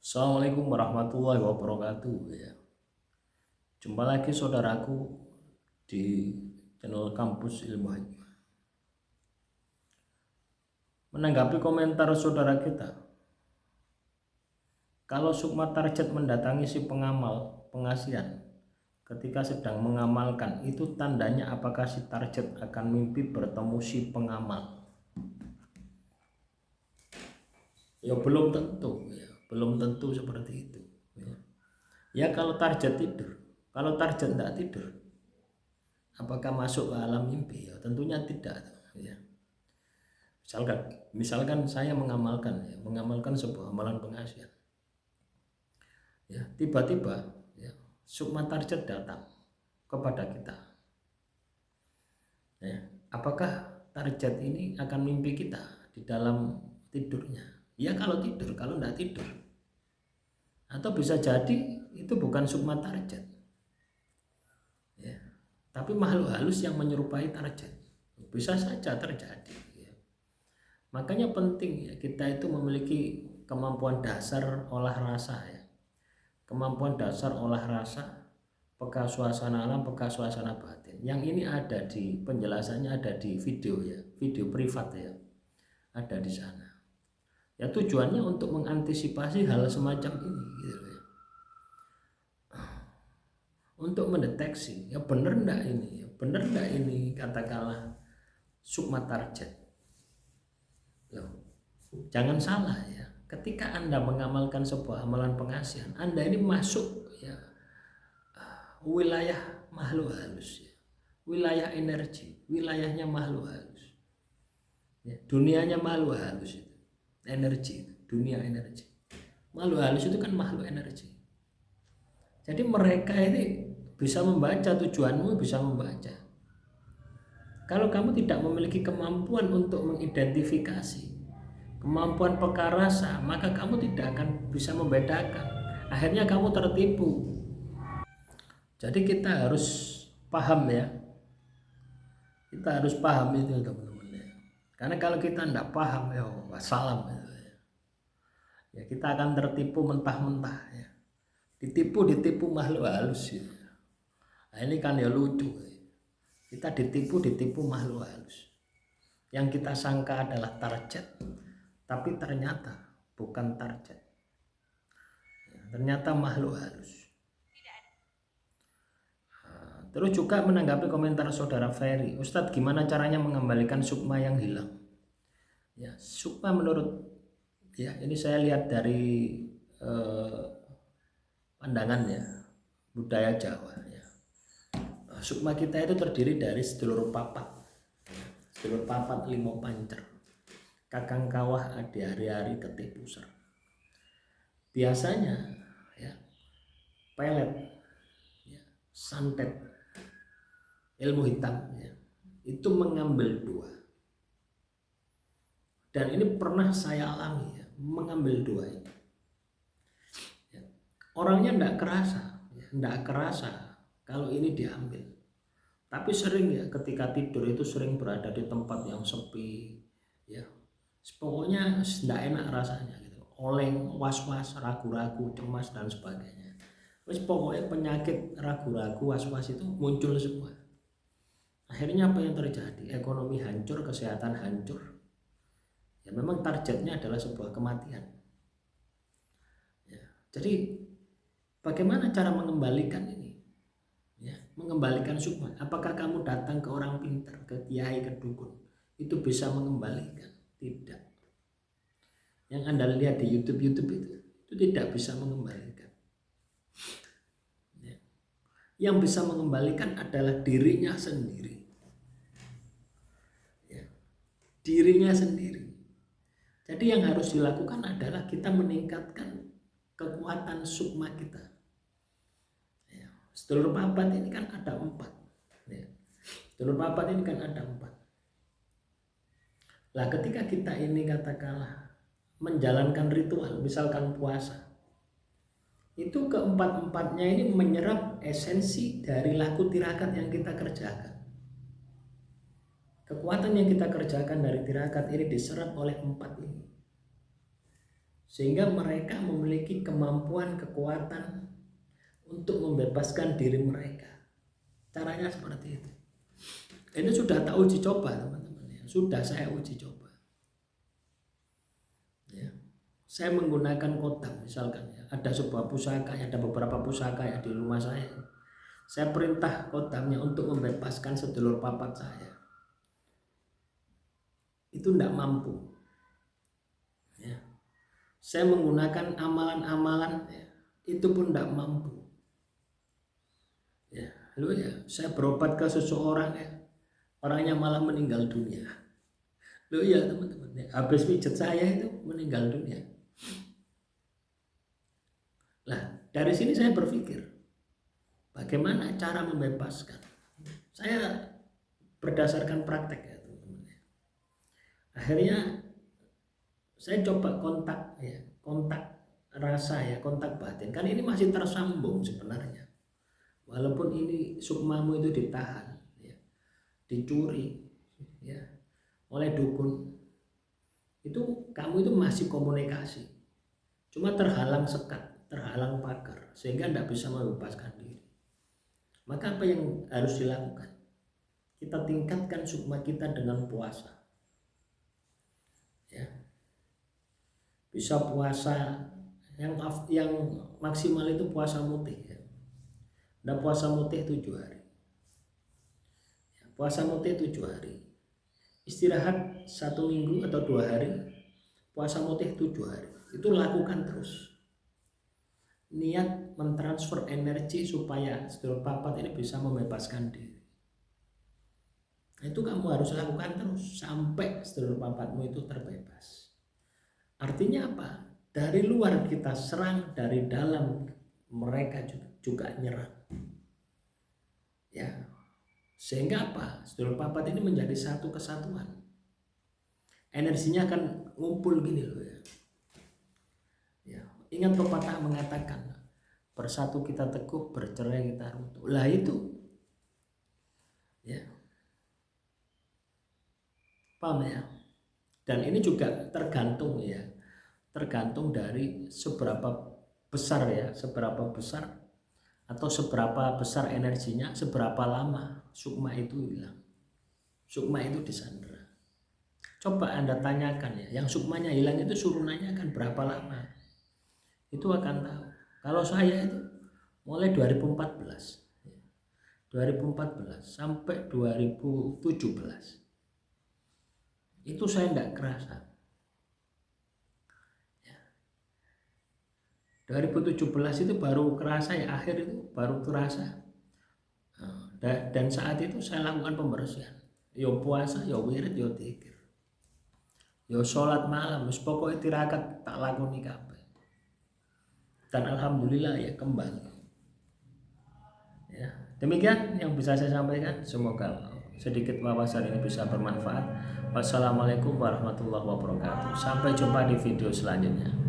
Assalamualaikum warahmatullahi wabarakatuh ya. Jumpa lagi saudaraku di channel Kampus Ilmu Hikmah. Menanggapi komentar saudara kita, kalau sukma tarjet mendatangi si pengamal pengasihan ketika sedang mengamalkan, itu tandanya apakah si tarjet akan mimpi bertemu si pengamal? Ya belum tentu ya, belum tentu seperti itu ya. Kalau target tidur, kalau target tidak tidur, apakah masuk ke alam mimpi? Ya tentunya tidak ya. Misalkan saya mengamalkan sebuah amalan pengasihan ya, tiba-tiba ya, sukma target datang kepada kita ya, apakah target ini akan mimpi kita di dalam tidurnya? Ya kalau tidur, kalau tidak tidur. Atau bisa jadi itu bukan sukma target ya, tapi makhluk halus yang menyerupai target. Bisa saja terjadi ya. Makanya penting ya, kita itu memiliki kemampuan dasar olah rasa ya. Kemampuan dasar olah rasa, peka suasana alam, peka suasana batin. Yang ini ada di penjelasannya, ada di video ya, video privat ya, ada di sana. Ya tujuannya untuk mengantisipasi hal semacam ini gitu ya. Untuk mendeteksi ya benar enggak ini, ya benar enggak ini katakanlah sukma target. Loh, jangan salah ya, ketika Anda mengamalkan sebuah amalan pengasihan, Anda ini masuk ya wilayah makhluk halus ya, wilayah energi, wilayahnya makhluk halus ya, dunianya makhluk halus itu energi, dunia energi. Makhluk halus itu kan makhluk energi. Jadi mereka ini bisa membaca, tujuanmu bisa membaca. Kalau kamu tidak memiliki kemampuan untuk mengidentifikasi, kemampuan peka rasa, maka kamu tidak akan bisa membedakan. Akhirnya kamu tertipu. Jadi kita harus paham ya. Kita harus paham itu teman-teman ya. Karena kalau kita tidak paham ya wassalam ya. Ya kita akan tertipu mentah-mentah ya. Ditipu makhluk halus ya. Nah, ini kan ya lucu ya. Kita ditipu makhluk halus. Yang kita sangka adalah target, tapi ternyata bukan target ya, ternyata makhluk halus. Terus juga menanggapi komentar saudara Ferry, Ustadz gimana caranya mengembalikan sukma yang hilang? Ya, sukma menurut ya ini saya lihat dari pandangannya budaya Jawa ya. Sukma kita itu terdiri dari sedulur papat, sedulur papat limo pancer, kakang kawah adi hari-hari ketih puser. Biasanya ya pelet ya, santet, ilmu hitam ya, itu mengambil dua. Dan ini pernah saya alami ya, mengambil dua ini ya. Orangnya tidak kerasa kalau ini diambil, tapi sering ya ketika tidur itu sering berada di tempat yang sepi ya, pokoknya tidak enak rasanya gitu, oleng, was-was, ragu-ragu, cemas dan sebagainya. Terus pokoknya penyakit ragu-ragu, was-was itu muncul semua. Akhirnya apa yang terjadi? Ekonomi hancur, kesehatan hancur. Ya memang targetnya adalah sebuah kematian. Ya, jadi bagaimana cara mengembalikan ini? Ya, mengembalikan sukma. Apakah kamu datang ke orang pintar, ke kiai, ke dukun, itu bisa mengembalikan? Tidak. Yang Anda lihat di YouTube itu tidak bisa mengembalikan. Ya. Yang bisa mengembalikan adalah dirinya sendiri. Ya. Dirinya sendiri. Jadi yang harus dilakukan adalah kita meningkatkan kekuatan sukma kita. Ya. Sedulur papat ini kan ada 4. Ya. Sedulur papat ini kan ada 4. Lah ketika kita ini katakanlah menjalankan ritual, misalkan puasa, itu keempat-empatnya ini menyerap esensi dari laku tirakat yang kita kerjakan. Kekuatan yang kita kerjakan dari tirakat ini diserap oleh 4 ini. sehingga mereka memiliki kemampuan, kekuatan untuk membebaskan diri mereka. Caranya seperti itu. Ini sudah tak uji coba teman-teman ya. Sudah saya uji coba ya. Saya menggunakan kodam misalkan ya. Ada sebuah pusaka, ada beberapa pusaka ya di rumah saya. Saya perintah kodamnya untuk membebaskan sedulur papat saya. Itu tidak mampu ya. Saya menggunakan amalan-amalan ya, itu pun tidak mampu ya. Lalu ya saya berobat ke seseorang ya, orangnya malah meninggal dunia. Loh ya teman-teman ya, habis pijet saya itu meninggal dunia. Nah dari sini saya berpikir bagaimana cara membebaskan. Saya berdasarkan praktek ya teman-teman. Akhirnya saya coba kontak ya, kontak rasa ya, kontak batin. Kan ini masih tersambung sebenarnya. Walaupun ini sukmamu itu ditahan, ya, dicuri, ya, oleh dukun, itu kamu itu masih komunikasi. Cuma terhalang sekat, terhalang pagar, sehingga tidak bisa membebaskan diri. Maka apa yang harus dilakukan? Kita tingkatkan sukma kita dengan puasa. Ya. Bisa puasa yang maksimal itu puasa mutih ya. Nah, puasa mutih 7 hari. Ya, puasa mutih 7 hari. Istirahat 1 minggu atau 2 hari. Puasa mutih 7 hari. Itu lakukan terus. Niat mentransfer energi supaya sedulur papat ini bisa membebaskan diri. Itu kamu harus lakukan terus sampai sedulur papatmu itu terbebas. Artinya apa? Dari luar kita serang, dari dalam mereka juga nyerang. Ya. Sehingga apa? Sedulur papat ini menjadi satu kesatuan. Energinya akan ngumpul gini loh ya. Ya. Ingat pepatah mengatakan, bersatu kita teguh, bercerai kita runtuh. Lah itu. Ya. Paham ya? Dan ini juga tergantung ya. Tergantung dari seberapa besar ya, seberapa besar atau seberapa besar energinya, seberapa lama sukma itu hilang. Sukma itu disandera. Coba Anda tanyakan ya, yang sukmanya hilang itu suruh nanyakan berapa lama. Itu akan tahu. Kalau saya itu mulai 2014 sampai 2017 itu saya tidak kerasa. 2017 itu baru kerasa ya, akhir itu baru kerasa. Dan saat itu saya lakukan pembersihan. Yo puasa, yo wirid, yo dzikir. Yo sholat malam, pokoknya tirakat tak lakoni kabeh. Dan alhamdulillah ya kembali. Ya, demikian yang bisa saya sampaikan. Semoga sedikit wawasan ini bisa bermanfaat. Wassalamualaikum warahmatullahi wabarakatuh. Sampai jumpa di video selanjutnya.